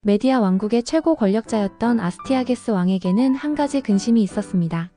메디아 왕국의 최고 권력자였던 아스티아게스 왕에게는 한 가지 근심이 있었습니다.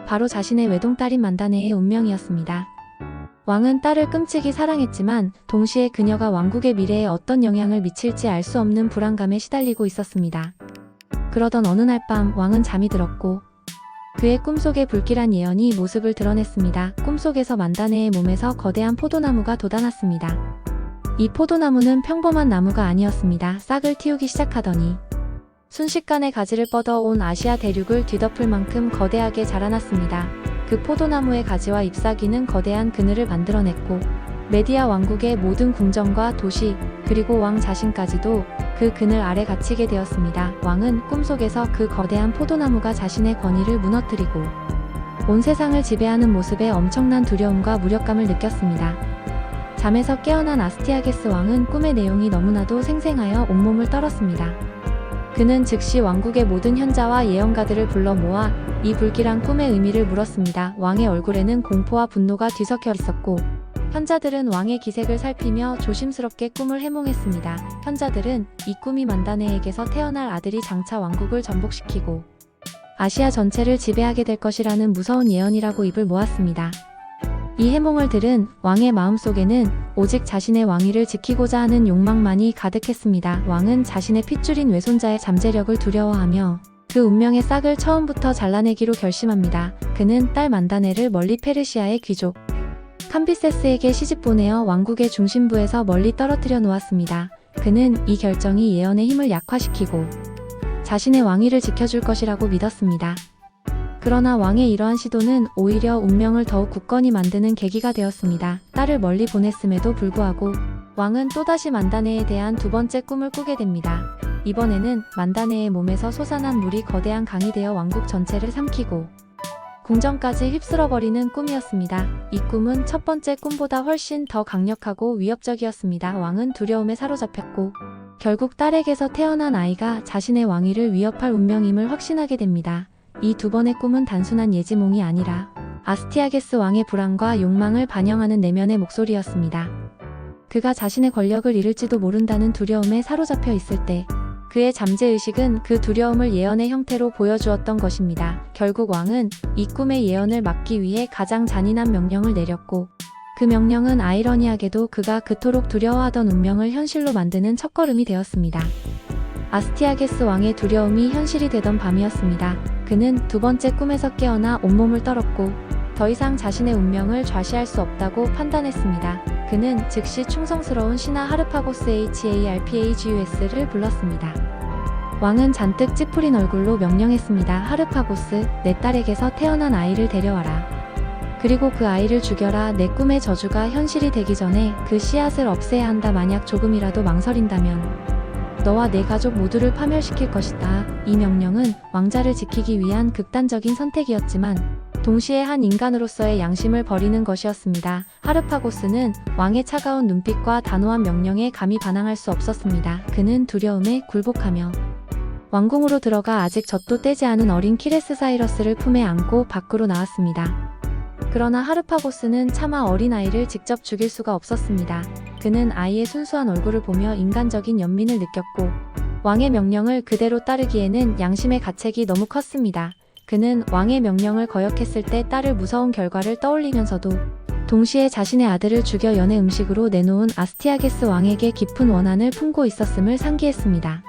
바로 자신의 외동딸인 만다네의 운명이었습니다. 왕은 딸을 끔찍이 사랑했지만 동시에 그녀가 왕국의 미래에 어떤 영향을 미칠지 알 수 없는 불안감에 시달리고 있었습니다. 그러던 어느 날 밤 왕은 잠이 들었고 그의 꿈속에 불길한 예언이 모습을 드러냈습니다. 꿈속에서 만다네의 몸에서 거대한 포도나무가 돋아났습니다. 이 포도나무는 평범한 나무가 아니었습니다. 싹을 틔우기 시작하더니 순식간에 가지를 뻗어 온 아시아 대륙을 뒤덮을 만큼 거대하게 자라났습니다. 그 포도나무의 가지와 잎사귀는 거대한 그늘을 만들어냈고 메디아 왕국의 모든 궁정과 도시 그리고 왕 자신까지도 그 그늘 아래 갇히게 되었습니다. 왕은 꿈속에서 그 거대한 포도나무가 자신의 권위를 무너뜨리고 온 세상을 지배하는 모습에 엄청난 두려움과 무력감을 느꼈습니다. 잠에서 깨어난 아스티아게스 왕은 꿈의 내용이 너무나도 생생하여 온몸을 떨었습니다. 그는 즉시 왕국의 모든 현자와 예언가들을 불러 모아 이 불길한 꿈의 의미를 물었습니다. 왕의 얼굴에는 공포와 분노가 뒤섞여 있었고 현자들은 왕의 기색을 살피며 조심스럽게 꿈을 해몽했습니다. 현자들은 이 꿈이 만다네에게서 태어날 아들이 장차 왕국을 전복시키고 아시아 전체를 지배하게 될 것이라는 무서운 예언이라고 입을 모았습니다. 이 해몽을 들은 왕의 마음속에는 오직 자신의 왕위를 지키고자 하는 욕망만이 가득했습니다. 왕은 자신의 핏줄인 외손자의 잠재력을 두려워하며 그 운명의 싹을 처음부터 잘라내기로 결심합니다. 그는 딸 만다네를 멀리 페르시아의 귀족 캄비세스에게 시집 보내어 왕국의 중심부에서 멀리 떨어뜨려 놓았습니다. 그는 이 결정이 예언의 힘을 약화시키고 자신의 왕위를 지켜줄 것이라고 믿었습니다. 그러나 왕의 이러한 시도는 오히려 운명을 더욱 굳건히 만드는 계기가 되었습니다. 딸을 멀리 보냈음에도 불구하고 왕은 또다시 만다네에 대한 두 번째 꿈을 꾸게 됩니다. 이번에는 만다네의 몸에서 솟아난 물이 거대한 강이 되어 왕국 전체를 삼키고 궁정까지 휩쓸어버리는 꿈이었습니다. 이 꿈은 첫 번째 꿈보다 훨씬 더 강력하고 위협적이었습니다. 왕은 두려움에 사로잡혔고 결국 딸에게서 태어난 아이가 자신의 왕위를 위협할 운명임을 확신하게 됩니다. 이 두 번의 꿈은 단순한 예지몽이 아니라 아스티아게스 왕의 불안과 욕망을 반영하는 내면의 목소리였습니다. 그가 자신의 권력을 잃을지도 모른다는 두려움에 사로잡혀 있을 때 그의 잠재의식은 그 두려움을 예언의 형태로 보여주었던 것입니다. 결국 왕은 이 꿈의 예언을 막기 위해 가장 잔인한 명령을 내렸고 그 명령은 아이러니하게도 그가 그토록 두려워하던 운명을 현실로 만드는 첫걸음이 되었습니다. 아스티아게스 왕의 두려움이 현실이 되던 밤이었습니다. 그는 두 번째 꿈에서 깨어나 온몸을 떨었고 더 이상 자신의 운명을 좌시할 수 없다고 판단했습니다. 그는 즉시 충성스러운 신하 하르파고스 HARPAGUS를 불렀습니다. 왕은 잔뜩 찌푸린 얼굴로 명령했습니다. 하르파고스, 내 딸에게서 태어난 아이를 데려와라. 그리고 그 아이를 죽여라. 내 꿈의 저주가 현실이 되기 전에 그 씨앗을 없애야 한다. 만약 조금이라도 망설인다면 너와 내 가족 모두를 파멸시킬 것이다. 이 명령은 왕자를 지키기 위한 극단적인 선택이었지만 동시에 한 인간으로서의 양심을 버리는 것이었습니다. 하르파고스는 왕의 차가운 눈빛과 단호한 명령에 감히 반항할 수 없었습니다. 그는 두려움에 굴복하며 왕궁으로 들어가 아직 젖도 떼지 않은 어린 키레스 사이러스를 품에 안고 밖으로 나왔습니다. 그러나 하르파고스는 차마 어린아이를 직접 죽일 수가 없었습니다. 그는 아이의 순수한 얼굴을 보며 인간적인 연민을 느꼈고 왕의 명령을 그대로 따르기에는 양심의 가책이 너무 컸습니다. 그는 왕의 명령을 거역했을 때 딸을 무서운 결과를 떠올리면서도 동시에 자신의 아들을 죽여 연회 음식으로 내놓은 아스티아게스 왕에게 깊은 원한을 품고 있었음을 상기했습니다.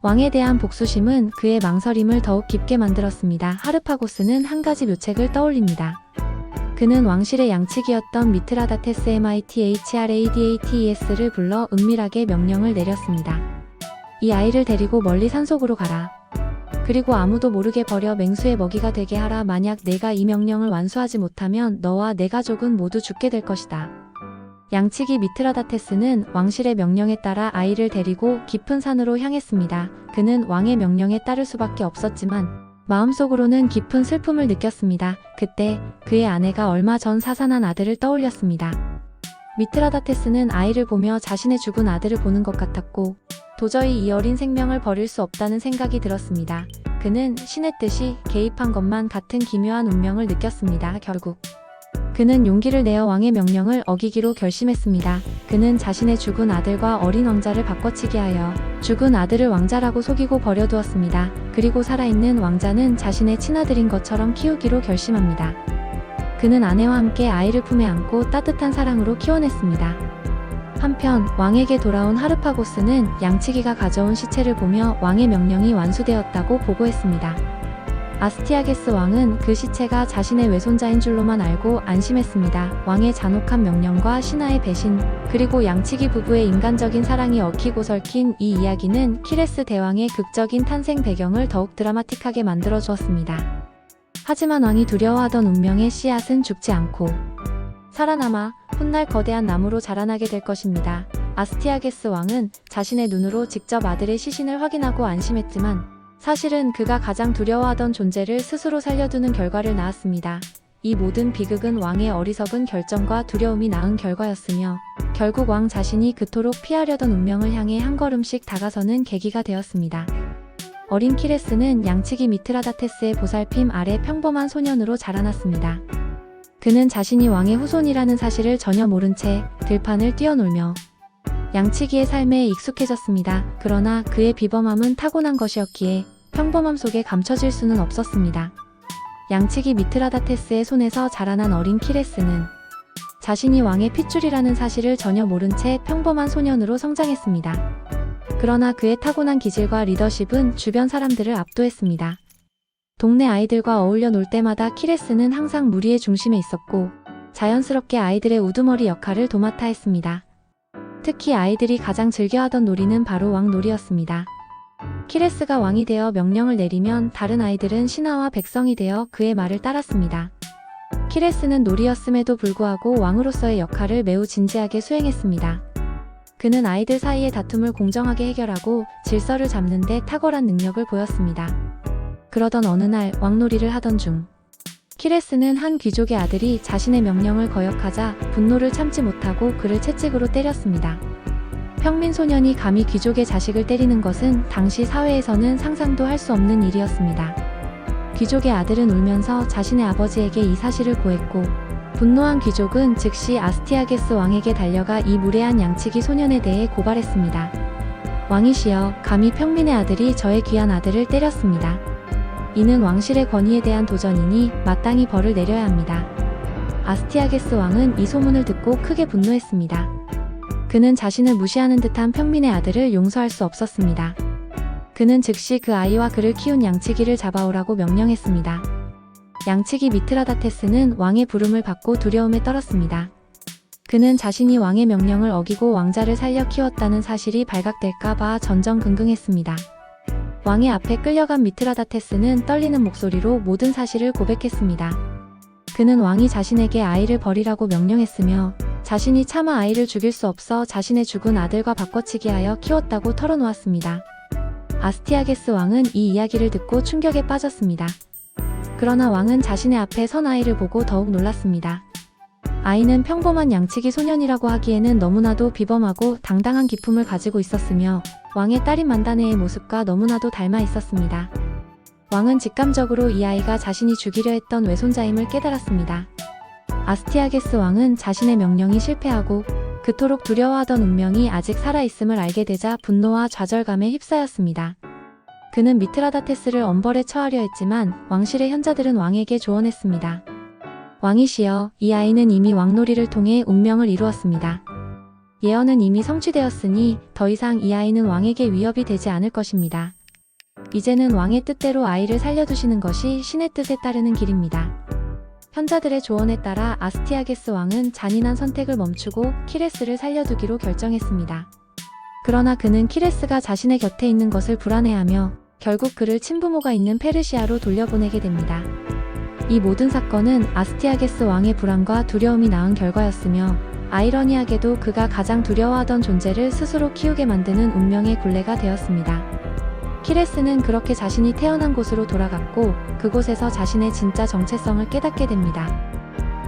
왕에 대한 복수심은 그의 망설임을 더욱 깊게 만들었습니다. 하르파고스는 한 가지 묘책을 떠올립니다. 그는 왕실의 양측이었던 미트라다테스 MITHRADATES를 불러 은밀하게 명령을 내렸습니다. 이 아이를 데리고 멀리 산속으로 가라. 그리고 아무도 모르게 버려 맹수의 먹이가 되게 하라. 만약 내가 이 명령을 완수하지 못하면 너와 내 가족은 모두 죽게 될 것이다. 양측이 미트라다테스는 왕실의 명령에 따라 아이를 데리고 깊은 산으로 향했습니다. 그는 왕의 명령에 따를 수밖에 없었지만 마음속으로는 깊은 슬픔을 느꼈습니다. 그때 그의 아내가 얼마 전 사산한 아들을 떠올렸습니다. 미트라다테스는 아이를 보며 자신의 죽은 아들을 보는 것 같았고 도저히 이 어린 생명을 버릴 수 없다는 생각이 들었습니다. 그는 신의 뜻이 개입한 것만 같은 기묘한 운명을 느꼈습니다. 결국 그는 용기를 내어 왕의 명령을 어기기로 결심했습니다. 그는 자신의 죽은 아들과 어린 왕자를 바꿔치기 하여 죽은 아들을 왕자라고 속이고 버려두었습니다. 그리고 살아있는 왕자는 자신의 친아들인 것처럼 키우기로 결심합니다. 그는 아내와 함께 아이를 품에 안고 따뜻한 사랑으로 키워냈습니다. 한편 왕에게 돌아온 하르파고스는 양치기가 가져온 시체를 보며 왕의 명령이 완수되었다고 보고했습니다. 아스티아게스 왕은 그 시체가 자신의 외손자인 줄로만 알고 안심했습니다. 왕의 잔혹한 명령과 신하의 배신, 그리고 양치기 부부의 인간적인 사랑이 얽히고 설킨 이 이야기는 키레스 대왕의 극적인 탄생 배경을 더욱 드라마틱하게 만들어 주었습니다. 하지만 왕이 두려워하던 운명의 씨앗은 죽지 않고 살아남아 훗날 거대한 나무로 자라나게 될 것입니다. 아스티아게스 왕은 자신의 눈으로 직접 아들의 시신을 확인하고 안심했지만 사실은 그가 가장 두려워하던 존재를 스스로 살려두는 결과를 낳았습니다. 이 모든 비극은 왕의 어리석은 결정과 두려움이 낳은 결과였으며 결국 왕 자신이 그토록 피하려던 운명을 향해 한 걸음씩 다가서는 계기가 되었습니다. 어린 키레스는 양치기 미트라다테스의 보살핌 아래 평범한 소년으로 자라났습니다. 그는 자신이 왕의 후손이라는 사실을 전혀 모른 채 들판을 뛰어놀며 양치기의 삶에 익숙해졌습니다. 그러나 그의 비범함은 타고난 것이었기에 평범함 속에 감춰질 수는 없었습니다. 양치기 미트라다테스의 손에서 자라난 어린 키레스는 자신이 왕의 핏줄이라는 사실을 전혀 모른 채 평범한 소년으로 성장했습니다. 그러나 그의 타고난 기질과 리더십은 주변 사람들을 압도했습니다. 동네 아이들과 어울려 놀 때마다 키레스는 항상 무리의 중심에 있었고 자연스럽게 아이들의 우두머리 역할을 도맡아 했습니다. 특히 아이들이 가장 즐겨하던 놀이는 바로 왕놀이였습니다. 키레스가 왕이 되어 명령을 내리면 다른 아이들은 신하와 백성이 되어 그의 말을 따랐습니다. 키레스는 놀이였음에도 불구하고 왕으로서의 역할을 매우 진지하게 수행했습니다. 그는 아이들 사이의 다툼을 공정하게 해결하고 질서를 잡는 데 탁월한 능력을 보였습니다. 그러던 어느 날 왕놀이를 하던 중 키레스는 한 귀족의 아들이 자신의 명령을 거역하자 분노를 참지 못하고 그를 채찍으로 때렸습니다. 평민 소년이 감히 귀족의 자식을 때리는 것은 당시 사회에서는 상상도 할 수 없는 일이었습니다. 귀족의 아들은 울면서 자신의 아버지에게 이 사실을 고했고 분노한 귀족은 즉시 아스티아게스 왕에게 달려가 이 무례한 양치기 소년에 대해 고발했습니다. 왕이시여, 감히 평민의 아들이 저의 귀한 아들을 때렸습니다. 이는 왕실의 권위에 대한 도전이니 마땅히 벌을 내려야 합니다. 아스티아게스 왕은 이 소문을 듣고 크게 분노했습니다. 그는 자신을 무시하는 듯한 평민의 아들을 용서할 수 없었습니다. 그는 즉시 그 아이와 그를 키운 양치기를 잡아오라고 명령했습니다. 양치기 미트라다테스는 왕의 부름을 받고 두려움에 떨었습니다. 그는 자신이 왕의 명령을 어기고 왕자를 살려 키웠다는 사실이 발각될까봐 전전긍긍했습니다. 왕의 앞에 끌려간 미트라다테스는 떨리는 목소리로 모든 사실을 고백했습니다. 그는 왕이 자신에게 아이를 버리라고 명령했으며 자신이 차마 아이를 죽일 수 없어 자신의 죽은 아들과 바꿔치기하여 키웠다고 털어놓았습니다. 아스티아게스 왕은 이 이야기를 듣고 충격에 빠졌습니다. 그러나 왕은 자신의 앞에 선 아이를 보고 더욱 놀랐습니다. 아이는 평범한 양치기 소년이라고 하기에는 너무나도 비범하고 당당한 기품을 가지고 있었으며 왕의 딸인 만다네의 모습과 너무나도 닮아 있었습니다. 왕은 직감적으로 이 아이가 자신이 죽이려 했던 외손자임을 깨달았습니다. 아스티아게스 왕은 자신의 명령이 실패하고 그토록 두려워하던 운명이 아직 살아있음을 알게 되자 분노와 좌절감에 휩싸였습니다. 그는 미트라다테스를 엄벌에 처하려 했지만 왕실의 현자들은 왕에게 조언했습니다. 왕이시여, 이 아이는 이미 왕놀이를 통해 운명을 이루었습니다. 예언은 이미 성취되었으니 더 이상 이 아이는 왕에게 위협이 되지 않을 것입니다. 이제는 왕의 뜻대로 아이를 살려두시는 것이 신의 뜻에 따르는 길입니다. 현자들의 조언에 따라 아스티아게스 왕은 잔인한 선택을 멈추고 키레스를 살려두기로 결정했습니다. 그러나 그는 키레스가 자신의 곁에 있는 것을 불안해하며 결국 그를 친부모가 있는 페르시아로 돌려보내게 됩니다. 이 모든 사건은 아스티아게스 왕의 불안과 두려움이 낳은 결과였으며 아이러니하게도 그가 가장 두려워하던 존재를 스스로 키우게 만드는 운명의 굴레가 되었습니다. 키레스는 그렇게 자신이 태어난 곳으로 돌아갔고 그곳에서 자신의 진짜 정체성을 깨닫게 됩니다.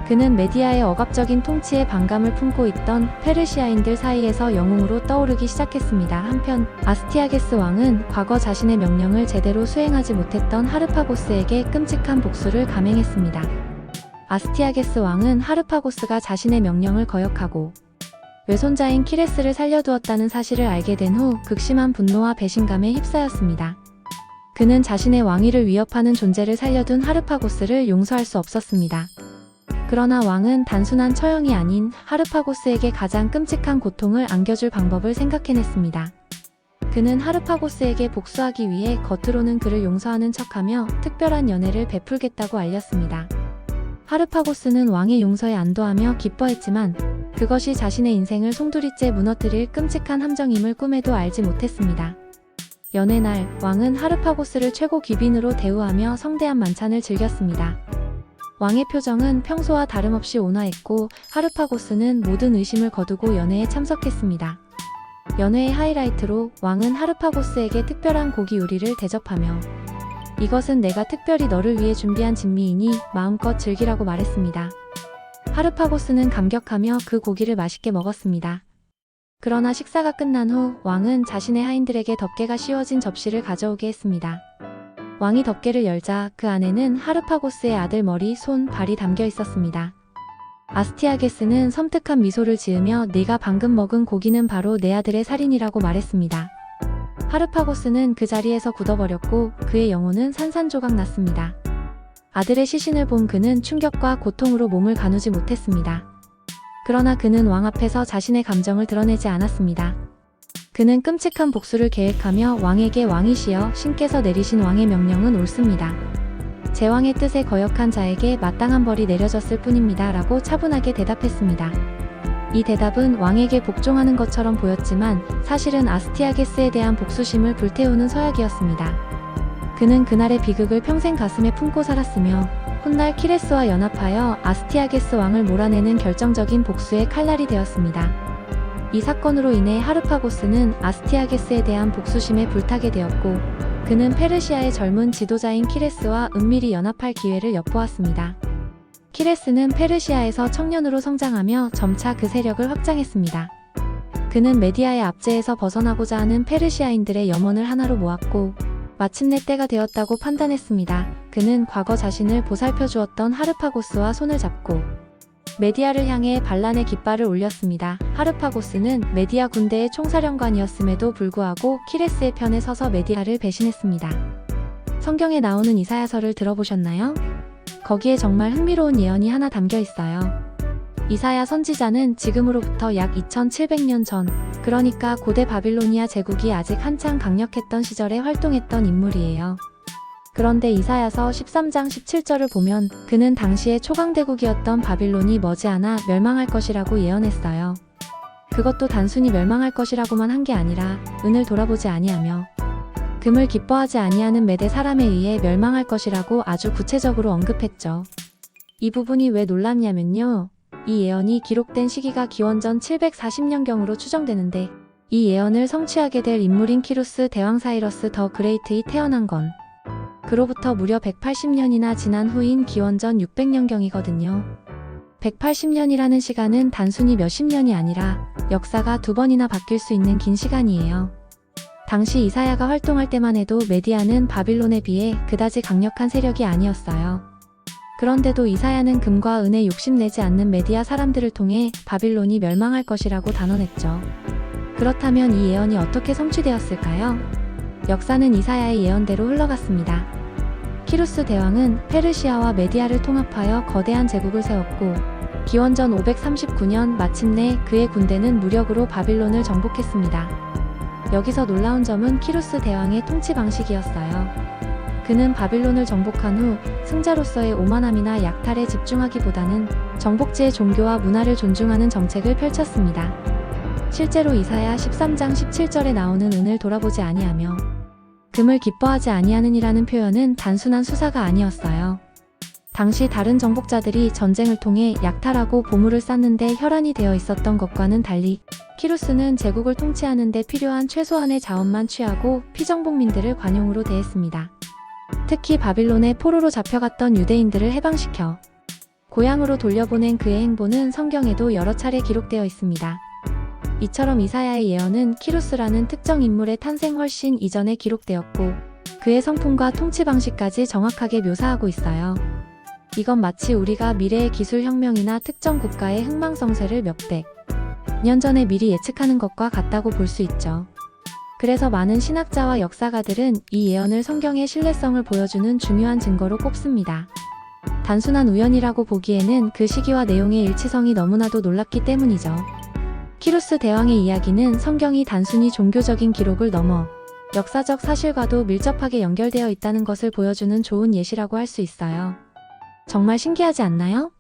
그는 메디아의 억압적인 통치에 반감을 품고 있던 페르시아인들 사이에서 영웅으로 떠오르기 시작했습니다. 한편 아스티아게스 왕은 과거 자신의 명령을 제대로 수행하지 못했던 하르파고스에게 끔찍한 복수를 감행했습니다. 아스티아게스 왕은 하르파고스가 자신의 명령을 거역하고 외손자인 키레스를 살려두었다는 사실을 알게 된 후 극심한 분노와 배신감에 휩싸였습니다. 그는 자신의 왕위를 위협하는 존재를 살려둔 하르파고스를 용서할 수 없었습니다. 그러나 왕은 단순한 처형이 아닌 하르파고스에게 가장 끔찍한 고통을 안겨줄 방법을 생각해냈습니다. 그는 하르파고스에게 복수하기 위해 겉으로는 그를 용서하는 척하며 특별한 연회를 베풀겠다고 알렸습니다. 하르파고스는 왕의 용서에 안도하며 기뻐했지만 그것이 자신의 인생을 송두리째 무너뜨릴 끔찍한 함정임을 꿈에도 알지 못했습니다. 연회 날, 왕은 하르파고스를 최고 귀빈으로 대우하며 성대한 만찬을 즐겼습니다. 왕의 표정은 평소와 다름없이 온화했고 하르파고스는 모든 의심을 거두고 연회에 참석했습니다. 연회의 하이라이트로 왕은 하르파고스에게 특별한 고기 요리를 대접하며 이것은 내가 특별히 너를 위해 준비한 진미이니 마음껏 즐기라고 말했습니다. 하르파고스는 감격하며 그 고기를 맛있게 먹었습니다. 그러나 식사가 끝난 후 왕은 자신의 하인들에게 덮개가 씌워진 접시를 가져오게 했습니다. 왕이 덮개를 열자 그 안에는 하르파고스의 아들 머리, 손, 발이 담겨 있었습니다. 아스티아게스는 섬뜩한 미소를 지으며 네가 방금 먹은 고기는 바로 내 아들의 살인이라고 말했습니다. 하르파고스는 그 자리에서 굳어버렸고 그의 영혼은 산산조각 났습니다. 아들의 시신을 본 그는 충격과 고통으로 몸을 가누지 못했습니다. 그러나 그는 왕 앞에서 자신의 감정을 드러내지 않았습니다. 그는 끔찍한 복수를 계획하며 왕에게 왕이시여 신께서 내리신 왕의 명령은 옳습니다. 제왕의 뜻에 거역한 자에게 마땅한 벌이 내려졌을 뿐입니다. 라고 차분하게 대답했습니다. 이 대답은 왕에게 복종하는 것처럼 보였지만 사실은 아스티아게스에 대한 복수심을 불태우는 서약이었습니다. 그는 그날의 비극을 평생 가슴에 품고 살았으며 훗날 키레스와 연합하여 아스티아게스 왕을 몰아내는 결정적인 복수의 칼날이 되었습니다. 이 사건으로 인해 하르파고스는 아스티아게스에 대한 복수심에 불타게 되었고 그는 페르시아의 젊은 지도자인 키레스와 은밀히 연합할 기회를 엿보았습니다. 키레스는 페르시아에서 청년으로 성장하며 점차 그 세력을 확장했습니다. 그는 메디아의 압제에서 벗어나고자 하는 페르시아인들의 염원을 하나로 모았고 마침내 때가 되었다고 판단했습니다. 그는 과거 자신을 보살펴 주었던 하르파고스와 손을 잡고 메디아를 향해 반란의 깃발을 올렸습니다. 하르파고스는 메디아 군대의 총사령관이었음에도 불구하고 키레스의 편에 서서 메디아를 배신했습니다. 성경에 나오는 이사야서를 들어보셨나요? 거기에 정말 흥미로운 예언이 하나 담겨 있어요. 이사야 선지자는 지금으로부터 약 2700년 전, 그러니까 고대 바빌로니아 제국이 아직 한창 강력했던 시절에 활동했던 인물이에요. 그런데 이사야서 13장 17절을 보면 그는 당시의 초강대국이었던 바빌론이 머지않아 멸망할 것이라고 예언했어요. 그것도 단순히 멸망할 것이라고만 한 게 아니라 은을 돌아보지 아니하며 금을 기뻐하지 아니하는 메대 사람에 의해 멸망할 것이라고 아주 구체적으로 언급했죠. 이 부분이 왜 놀랍냐면요. 이 예언이 기록된 시기가 기원전 740년경으로 추정되는데 이 예언을 성취하게 될 인물인 키루스 대왕 사이러스 더 그레이트이 태어난 건 그로부터 무려 180년이나 지난 후인 기원전 600년경이거든요. 180년이라는 시간은 단순히 몇십 년이 아니라 역사가 두 번이나 바뀔 수 있는 긴 시간이에요. 당시 이사야가 활동할 때만 해도 메디아는 바빌론에 비해 그다지 강력한 세력이 아니었어요. 그런데도 이사야는 금과 은에 욕심내지 않는 메디아 사람들을 통해 바빌론이 멸망할 것이라고 단언했죠. 그렇다면 이 예언이 어떻게 성취되었을까요? 역사는 이사야의 예언대로 흘러갔습니다. 키루스 대왕은 페르시아와 메디아를 통합하여 거대한 제국을 세웠고 기원전 539년 마침내 그의 군대는 무력으로 바빌론을 정복했습니다. 여기서 놀라운 점은 키루스 대왕의 통치 방식이었어요. 그는 바빌론을 정복한 후 승자로서의 오만함이나 약탈에 집중하기보다는 정복지의 종교와 문화를 존중하는 정책을 펼쳤습니다. 실제로 이사야 13장 17절에 나오는 은을 돌아보지 아니하며 금을 기뻐하지 아니하는이라는 표현은 단순한 수사가 아니었어요. 당시 다른 정복자들이 전쟁을 통해 약탈하고 보물을 쌓는데 혈안이 되어 있었던 것과는 달리 키루스는 제국을 통치하는 데 필요한 최소한의 자원만 취하고 피정복민들을 관용으로 대했습니다. 특히 바빌론의 포로로 잡혀갔던 유대인들을 해방시켜 고향으로 돌려보낸 그의 행보는 성경에도 여러 차례 기록되어 있습니다. 이처럼 이사야의 예언은 키루스라는 특정 인물의 탄생 훨씬 이전에 기록되었고 그의 성품과 통치 방식까지 정확하게 묘사하고 있어요. 이건 마치 우리가 미래의 기술혁명이나 특정 국가의 흥망성쇠를 몇백 년 전에 미리 예측하는 것과 같다고 볼 수 있죠. 그래서 많은 신학자와 역사가들은 이 예언을 성경의 신뢰성을 보여주는 중요한 증거로 꼽습니다. 단순한 우연이라고 보기에는 그 시기와 내용의 일치성이 너무나도 놀랍기 때문이죠. 키루스 대왕의 이야기는 성경이 단순히 종교적인 기록을 넘어 역사적 사실과도 밀접하게 연결되어 있다는 것을 보여주는 좋은 예시라고 할 수 있어요. 정말 신기하지 않나요?